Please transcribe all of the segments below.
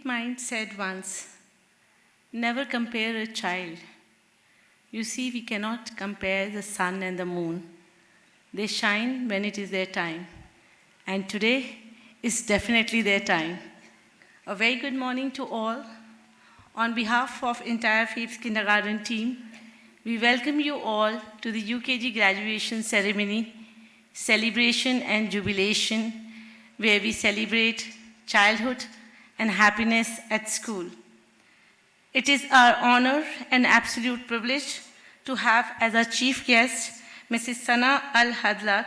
great mind said once, never compare a child. You see, we cannot compare the sun and the moon. They shine when it is their time. And today is definitely their time. A very good morning to all. On behalf of entire FAIPS kindergarten team, we welcome you all to the UKG graduation ceremony, celebration and jubilation, where we celebrate childhood and happiness at school. It is our honor and absolute privilege to have as our chief guest Mrs. Sana Al-Hadlak,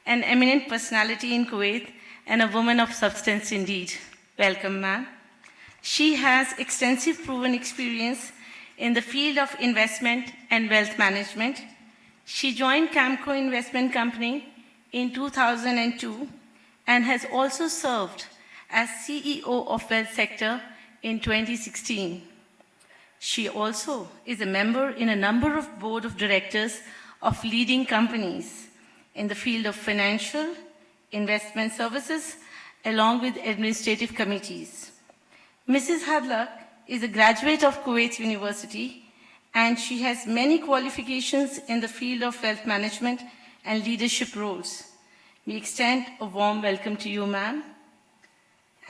an eminent personality in Kuwait and a woman of substance indeed. Welcome, ma'am. She has extensive proven experience in the field of investment and wealth management. She joined Camco Investment Company in 2002 and has also served as CEO of Wealth Sector in 2016. She also is a member in a number of board of directors of leading companies in the field of financial, investment services, along with administrative committees. Mrs. Hadlak is a graduate of Kuwait University, and she has many qualifications in the field of wealth management and leadership roles. We extend a warm welcome to you, ma'am.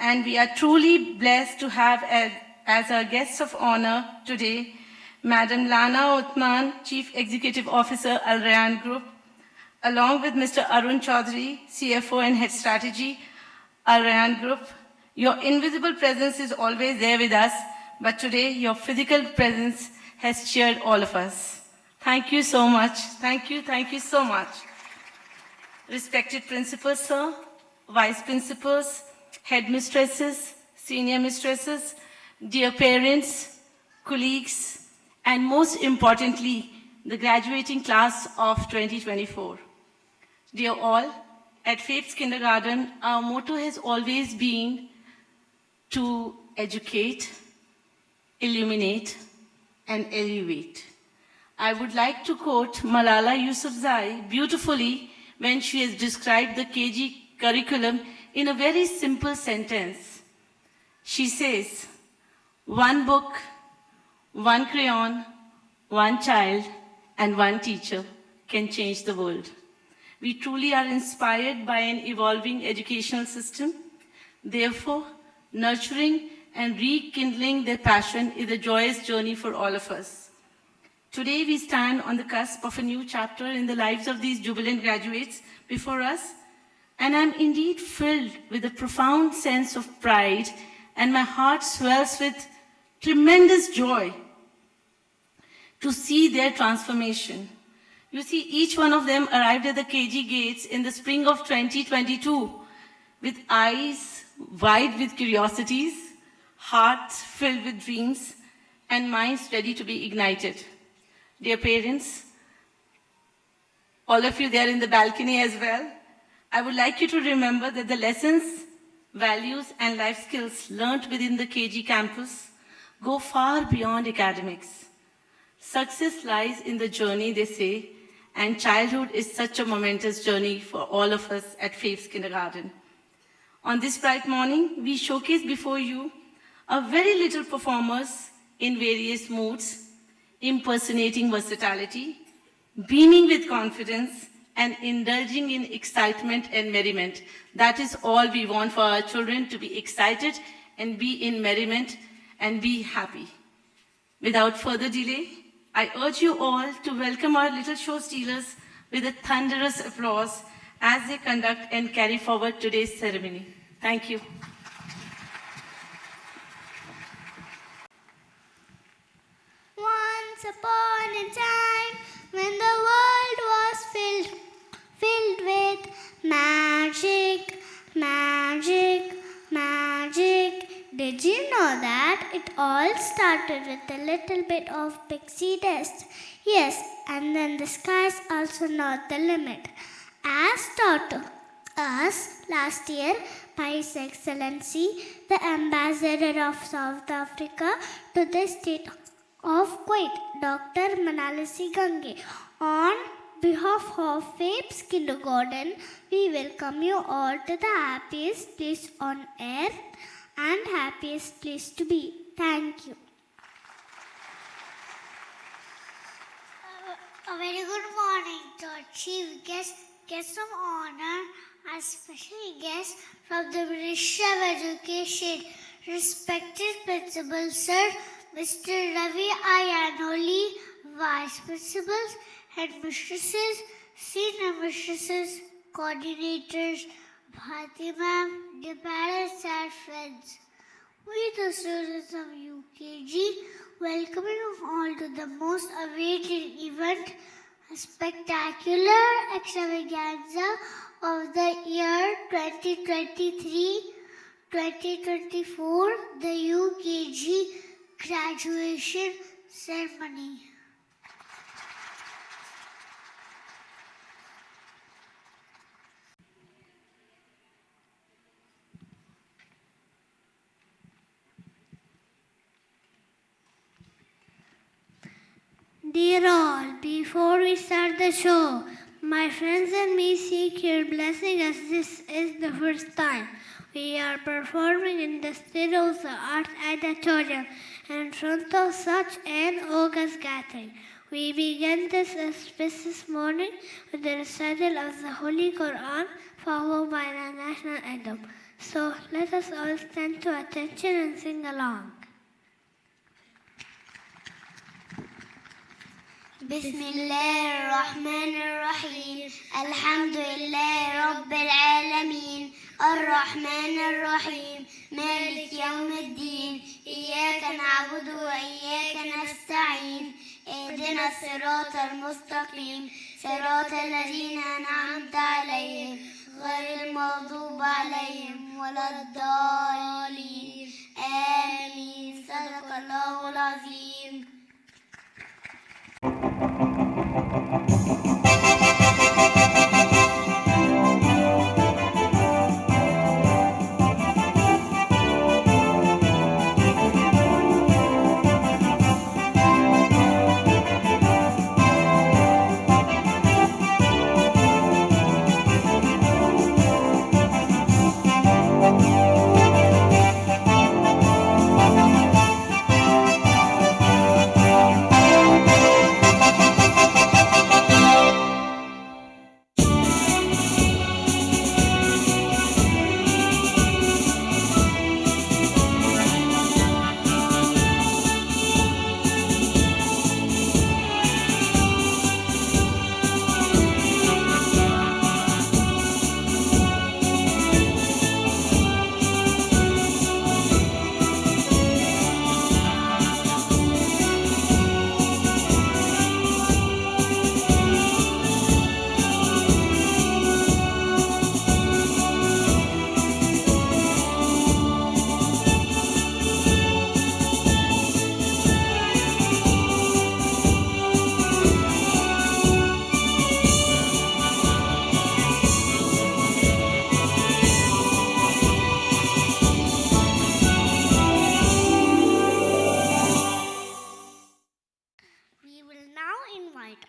And we are truly blessed to have as our guests of honor today, Madam Lana Uthman, Chief Executive Officer, Al Rayyan Group, along with Mr. Arun Chaudhary, CFO and Head Strategy, Al Rayyan Group. Your invisible presence is always there with us, but today your physical presence has cheered all of us. Thank you so much. Thank you so much. Respected principals, sir, vice principals, headmistresses, senior mistresses, dear parents, colleagues, and most importantly, the graduating class of 2024. Dear all, at FAIPS Kindergarten, our motto has always been to educate, illuminate, and elevate. I would like to quote Malala Yousafzai beautifully when she has described the KG curriculum in a very simple sentence. She says, one book, one crayon, one child, and one teacher can change the world. We truly are inspired by an evolving educational system. Therefore, nurturing and rekindling their passion is a joyous journey for all of us. Today, we stand on the cusp of a new chapter in the lives of these jubilant graduates before us, and I'm indeed filled with a profound sense of pride, and my heart swells with tremendous joy to see their transformation. You see, each one of them arrived at the KG gates in the spring of 2022 with eyes wide with curiosities, hearts filled with dreams, and minds ready to be ignited. Dear parents, all of you there in the balcony as well, I would like you to remember that the lessons, values, and life skills learned within the KG campus go far beyond academics. Success lies in the journey, they say, and childhood is such a momentous journey for all of us at FAIPS Kindergarten. On this bright morning, we showcase before you a very little performers in various moods, impersonating versatility, beaming with confidence, and indulging in excitement and merriment. That is all we want for our children, to be excited and be in merriment and be happy. Without further delay, I urge you all to welcome our little show stealers with a thunderous applause as they conduct and carry forward today's ceremony. Thank you. Once upon a time, when the world was filled with magic, magic, magic. Did you know that it all started with a little bit of pixie dust? Yes, and then the sky's also not the limit. As taught to us last year by His Excellency, the Ambassador of South Africa to the state of Kuwait, Dr. Manalisi Gange. On behalf of FAIPS Kindergarten, we welcome you all to the happiest place on earth. and happiest place to be. Thank you. A very good morning to our chief guest of honor, our special guest from the Ministry of Education, respected Principal Sir, Mr. Ravi Ayanoli, Vice Principals, Headmistresses, Senior Mistresses, Coordinators, Bharti Ma'am, dear parents and friends. We, the students of UKG, welcome you all to the most awaited event, a spectacular extravaganza of the year 2023-2024, the UKG graduation ceremony. Dear all, before we start the show, my friends and me seek your blessing as this is the first time we are performing in the State of the Art Auditorium in front of such an august gathering. We begin this auspicious morning with the recital of the Holy Quran, followed by the national anthem. So let us all stand to attention and sing along. بسم الله الرحمن الرحيم الحمد لله رب العالمين الرحمن الرحيم مالك يوم الدين إياك نعبد وإياك نستعين اهدنا الصراط المستقيم صراط الذين أنعمت عليهم غير المغضوب عليهم ولا الضالين آمين صدق الله العظيم.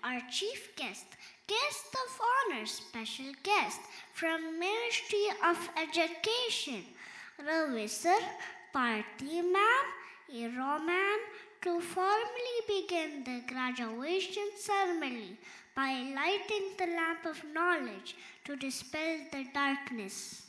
Our chief guest of honor, special guest from Ministry of Education, Ravi Sir, Bharti Ma'am, Ero Ma'am, to formally begin the graduation ceremony by lighting the lamp of knowledge to dispel the darkness.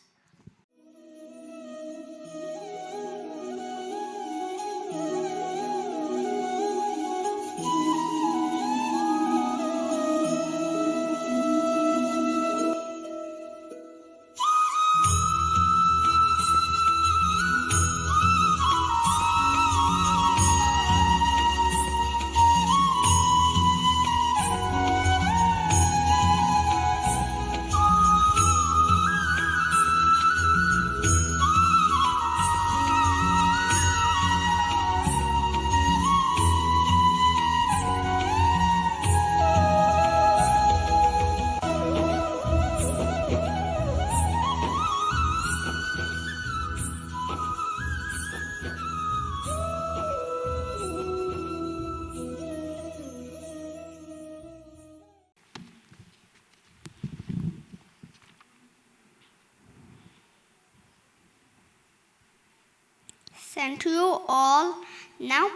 Thank you all. Now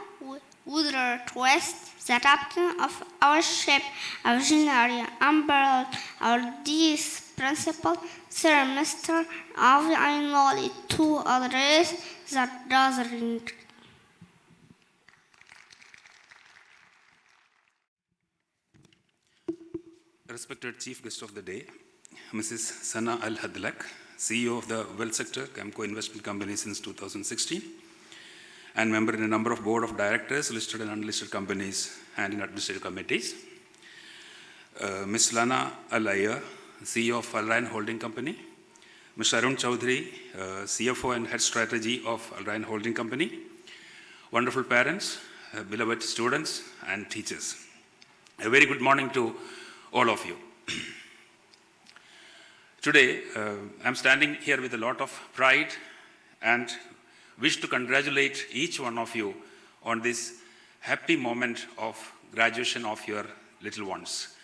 would request the captain of our ship, our visionary umbrella, our dearest principal, Sir Mr. Avi Ainoli, to address the gathering. Respected Chief Guest of the Day, Mrs. Sana Al-Hadlak, CEO of the Wealth Sector Camco Investment Company since 2016, and member in a number of board of directors, listed and unlisted companies, and in administrative committees. Ms. Lana Al-Ayya, CEO of Al-Ryan Holding Company. Mr. Arun Chowdhury, CFO and Head Strategy of Al-Ryan Holding Company. Wonderful parents, beloved students, and teachers. A very good morning to all of you. Today, I'm standing here with a lot of pride and wish to congratulate each one of you on this happy moment of graduation of your little ones.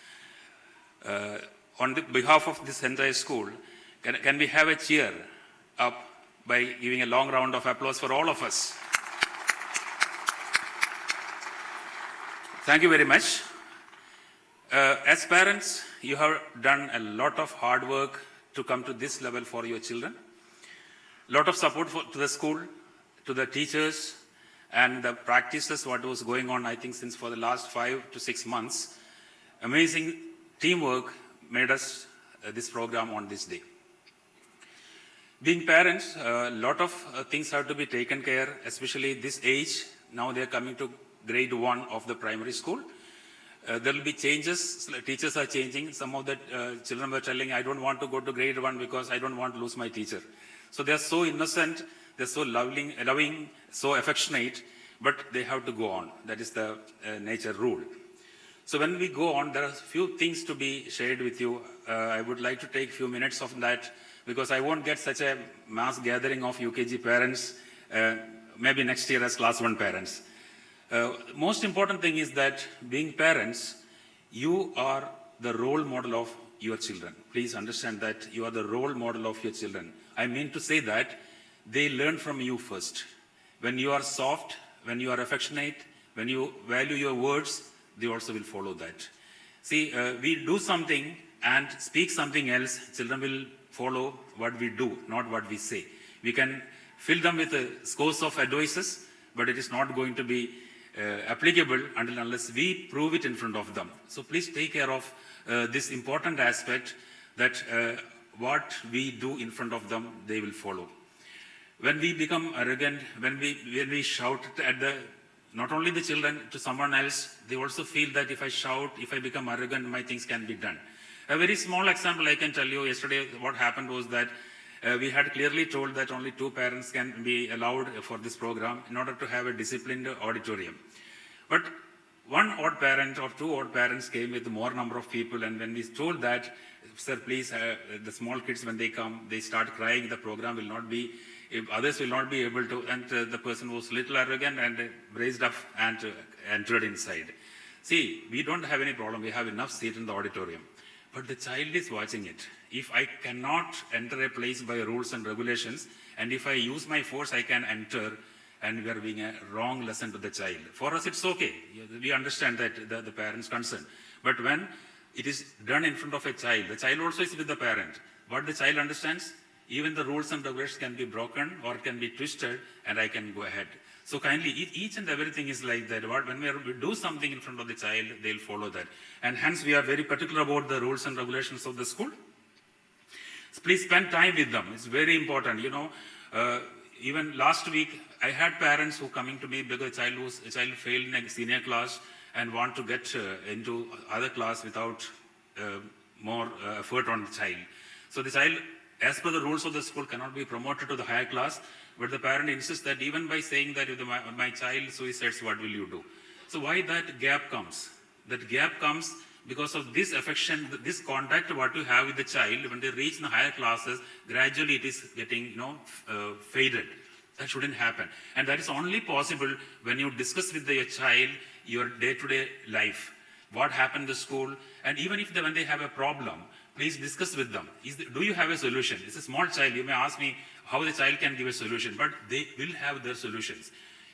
On the behalf of this entire school, can we have a cheer up by giving a long round of applause for all of us? Thank you very much. As parents, you have done a lot of hard work to come to this level for your children. A lot of support to the school, to the teachers, and the practices, what was going on, I think, since for the last 5 to 6 months. Amazing teamwork made us this program on this day. Being parents, a lot of things have to be taken care, especially this age. Now they are coming to grade 1 of the primary school. There will be changes, teachers are changing. Some of the children were telling, I don't want to go to grade 1 because I don't want to lose my teacher. So they are so innocent, they're so loving, so affectionate, but they have to go on. That is the nature rule. So when we go on, there are a few things to be shared with you. I would like to take a few minutes of that because I won't get such a mass gathering of UKG parents, maybe next year as class 1 parents. Most important thing is that being parents, you are the role model of your children. Please understand that you are the role model of your children. I mean to say that they learn from you first. When you are soft, when you are affectionate, when you value your words, they also will follow that. See, we do something and speak something else, children will follow what we do, not what we say. We can fill them with scores of advices, but it is not going to be applicable unless we prove it in front of them. So please take care of this important aspect that what we do in front of them, they will follow. When we become arrogant, when we shout at not only the children, to someone else, they also feel that if I shout, if I become arrogant, my things can be done. A very small example I can tell you, yesterday what happened was that we had clearly told that only 2 parents can be allowed for this program in order to have a disciplined auditorium. But 1 odd parent or 2 odd parents came with more number of people, and when we told that, sir, please, the small kids, when they come, they start crying, the program will not be, others will not be able to, and the person was little arrogant and raised up and entered inside. See, we don't have any problem, we have enough seat in the auditorium. But the child is watching it. If I cannot enter a place by rules and regulations, and if I use my force, I can enter, and we are giving a wrong lesson to the child. For us, it's okay. We understand that the parent's concern. But when it is done in front of a child, the child also is with the parent. What the child understands, even the rules and regulations can be broken or can be twisted, and I can go ahead. So kindly, each and everything is like that. When we do something in front of the child, they'll follow that. And hence, we are very particular about the rules and regulations of the school. So please spend time with them. It's very important. You know, even last week, I had parents who coming to me because a child failed in a senior class and want to get into other class without more effort on the child. So the child, as per the rules of the school, cannot be promoted to the higher class, but the parent insists that even by saying that if my child suicides, what will you do? So why that gap comes? That gap comes because of this affection, this contact what you have with the child. When they reach the higher classes, gradually it is getting, faded. That shouldn't happen. And that is only possible when you discuss with your child your day-to-day life. What happened in the school, and even if when they have a problem, please discuss with them. Do you have a solution? It's a small child. You may ask me how the child can give a solution, but they will have their solutions.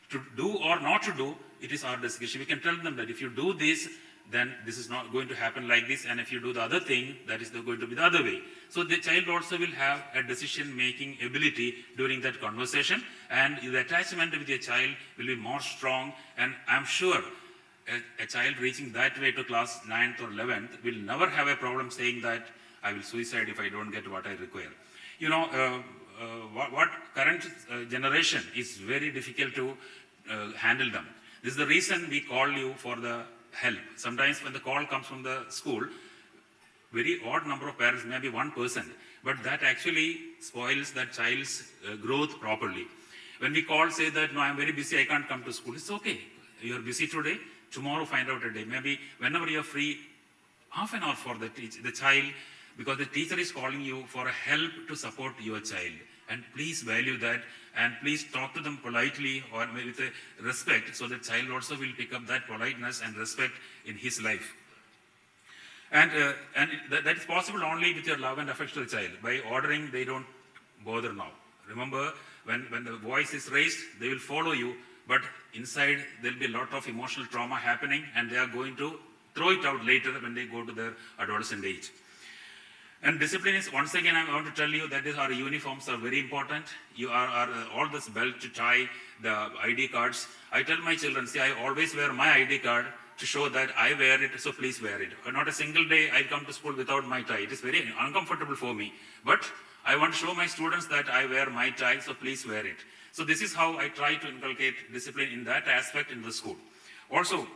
To do or not to do, it is our discussion. We can tell them that if you do this, then this is not going to happen like this, and if you do the other thing, that is going to be the other way. So the child also will have a decision-making ability during that conversation, and the attachment with your child will be more strong, and I'm sure a child reaching that way to class 9th or 11th will never have a problem saying that I will suicide if I don't get what I require. You know, what current generation is very difficult to handle them. This is the reason we call you for the help. Sometimes when the call comes from the school, very odd number of parents, maybe 1%, but that actually spoils that child's growth properly. When we call, say that, no, I'm very busy, I can't come to school, it's okay. You're busy today, tomorrow find out a day. Maybe whenever you're free, half an hour for the child, because the teacher is calling you for a help to support your child. And please value that, and please talk to them politely or with a respect, so the child also will pick up that politeness and respect in his life. And that is possible only with your love and affection to the child. By ordering, they don't bother now. Remember, when the voice is raised, they will follow you, but inside there will be a lot of emotional trauma happening, and they are going to throw it out later when they go to their adolescent age. And discipline is, once again, I want to tell you that our uniforms are very important. You are all this belt to tie, the ID cards. I tell my children, see, I always wear my ID card to show that I wear it, so please wear it. Not a single day I come to school without my tie. It is very uncomfortable for me. But I want to show my students that I wear my tie, so please wear it. So this is how I try to inculcate discipline in that aspect in the school. Also,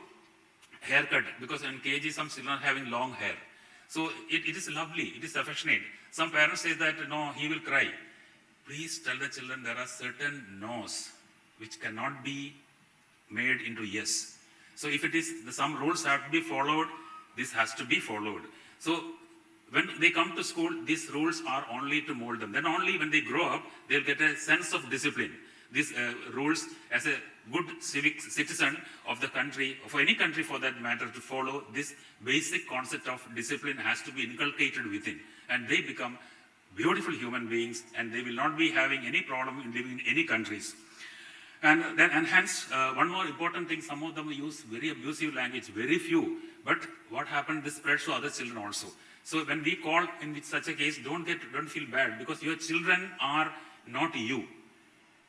haircut, because in KG some children are having long hair. So it is lovely, it is affectionate. Some parents say that, no, he will cry. Please tell the children there are certain no's which cannot be made into yes. So if it is, some rules have to be followed, this has to be followed. So when they come to school, these rules are only to mold them. Then only when they grow up, they'll get a sense of discipline. These rules, as a good civic citizen of the country, of any country for that matter, to follow this basic concept of discipline has to be inculcated within. And they become beautiful human beings, and they will not be having any problem in living in any countries. And hence, one more important thing, some of them use very abusive language, very few. But what happened, this spreads to other children also. So when we call in such a case, don't feel bad, because your children are not you.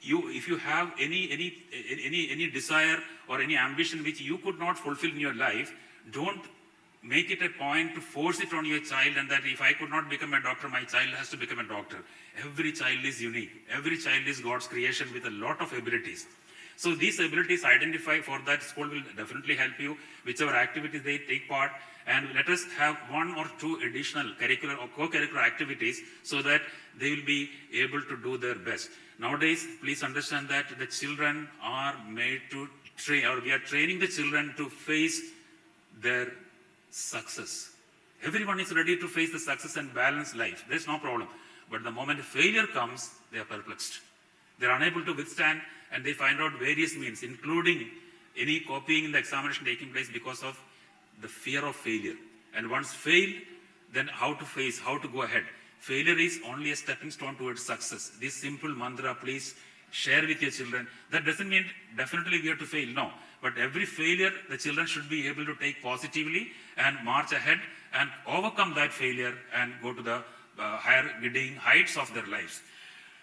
If you have any desire or any ambition which you could not fulfill in your life, don't make it a point to force it on your child, and that if I could not become a doctor, my child has to become a doctor. Every child is unique. Every child is God's creation with a lot of abilities. So these abilities identify for that, school will definitely help you, whichever activities they take part, and let us have 1 or 2 additional curricular or co-curricular activities so that they will be able to do their best. Nowadays, please understand that the children are made to train, or we are training the children to face their success. Everyone is ready to face the success and balance life. There's no problem. But the moment failure comes, they are perplexed. They are unable to withstand, and they find out various means, including any copying in the examination taking place because of the fear of failure. And once failed, then how to face, how to go ahead. Failure is only a stepping stone towards success. This simple mantra, please share with your children. That doesn't mean definitely we have to fail, no. But every failure, the children should be able to take positively and march ahead and overcome that failure and go to the higher giddying heights of their lives.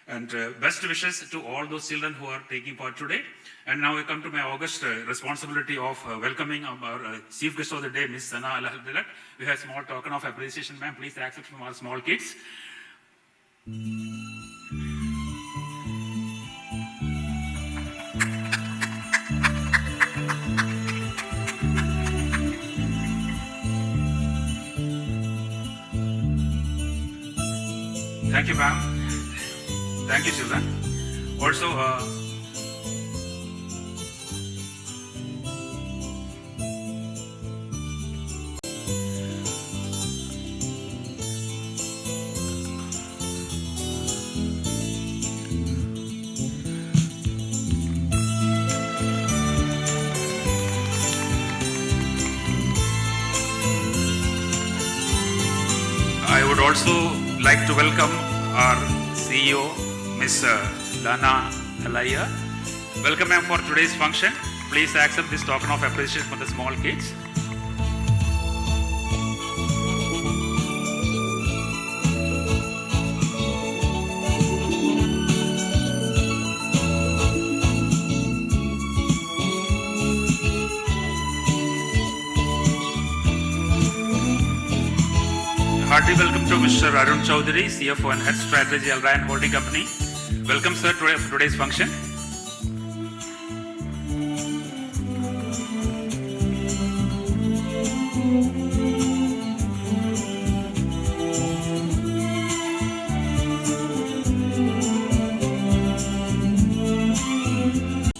And best wishes to all those children who are taking part today. And now I come to my august responsibility of welcoming our chief guest of the day, Ms. Sana Al-Abdullah. We have a small token of appreciation, ma'am. Please accept from our small kids. Thank you, ma'am. Thank you, children. Also, I would would also like to welcome our CEO, Ms. Lana Alaya. Welcome ma'am for today's function. Please accept this token of appreciation for the small kids. Hearty welcome to Mr. Arun Chaudhary, CFO and Head Strategy, Alrayan Holding Company. Welcome, sir, to today's function.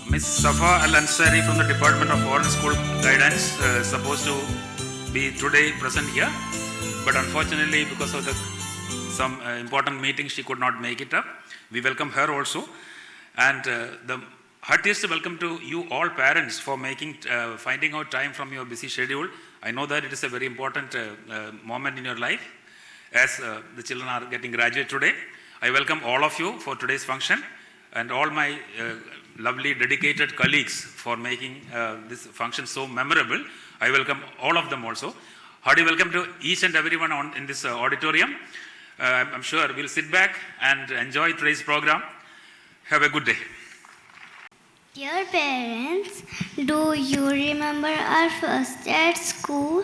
Ms. Safa Al Ansari from the Department of Foreign School Guidance supposed to be today present here, but unfortunately because of some important meeting she could not make it up. We welcome her also, and the heartiest welcome to you all parents for finding out time from your busy schedule. I know that it is a very important moment in your life as the children are getting graduate today. I welcome all of you for today's function and all my lovely dedicated colleagues for making this function so memorable. I welcome all of them also. Hearty welcome to each and everyone in this auditorium. I'm sure we'll sit back and enjoy today's program. Have a good day. Dear parents, do you remember our first day at school?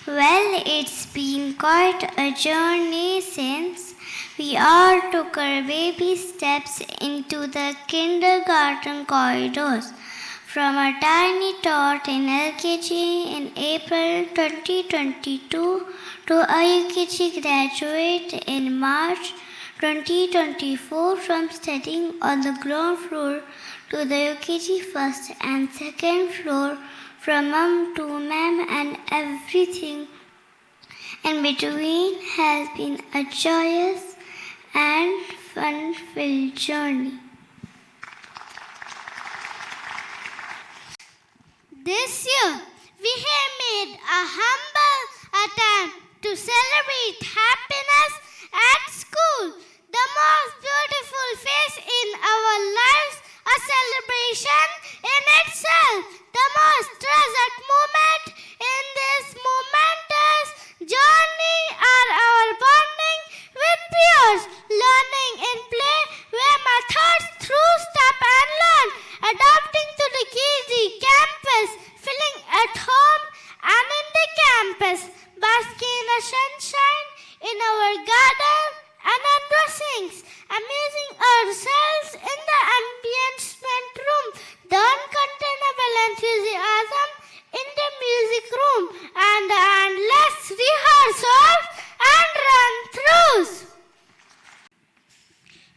Well, it's been quite a journey since we all took our baby steps into the kindergarten corridors. From a tiny tot in LKG in April 2022 to a UKG graduate in March 2024, from studying on the ground floor to the UKG first and second floor, from mum to ma'am, and everything in between has been a joyous and fun-filled journey. This year, we have made a humble attempt to celebrate happiness at school. The most beautiful phase in our lives, a celebration in itself. The most treasured moment in this momentous journey are our bonding with peers, learning in play where methods through step and learn, adapting to the KG campus, feeling at home and in the campus, basking in the sunshine in our garden and our dressings, amusing ourselves in the ambience room, the uncontainable enthusiasm in the music room, and the endless rehearsals and run-throughs.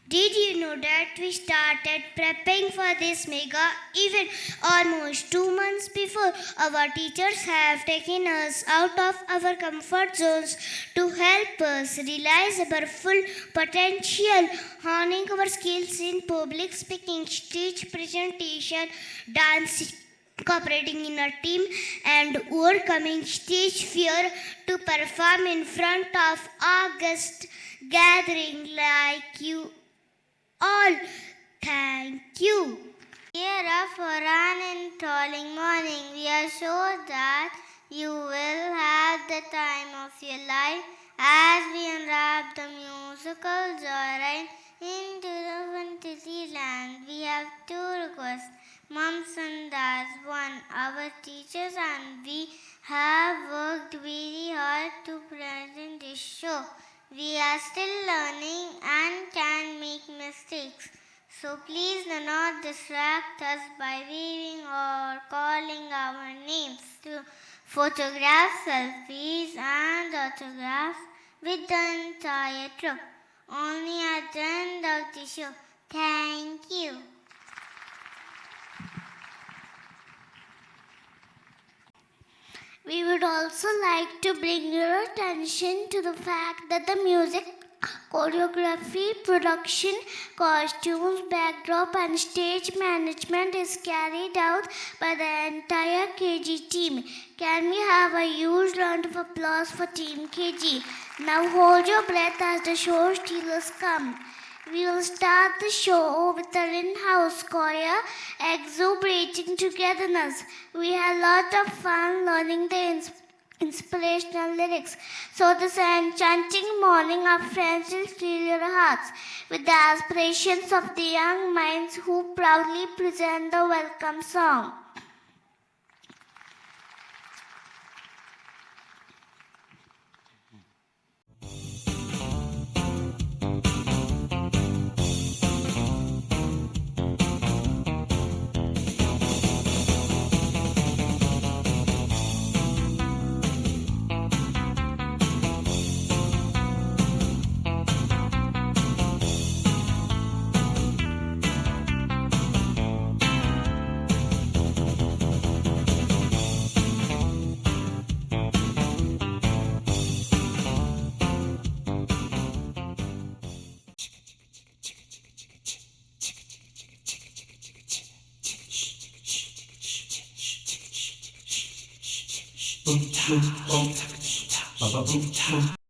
Did you know that we started prepping for this mega event almost 2 months before? Our teachers have taken us out of our comfort zones to help us realize our full potential, honing our skills in public speaking, stage presentation, dance, cooperating in a team, and overcoming stage fear to perform in front of August gathering like you all. Thank you. Here for an enthralling morning, we are sure that you will have the time of your life as we unwrap the musical joyride into the fantasy land. We have 2 requests. Mums and dads, one, our teachers and we have worked very hard to present this show. We are still learning and can make mistakes. So please do not distract us by waving or calling our names. To photograph, selfies and autographs with the entire troop. Only at the end of the show. Thank you. We would also like to bring your attention to the fact that the music Choreography, production, costumes, backdrop, and stage management is carried out by the entire KG team. Can we have a huge round of applause for Team KG? Now hold your breath as the show stealers come. We will start the show with our in-house choir, exuberating togetherness. We had a lot of fun learning the inspirational lyrics. So this enchanting morning, our friends will fill your hearts with the aspirations of the young minds who proudly present the welcome song. Boom, boom, boom, boom, boom, boom.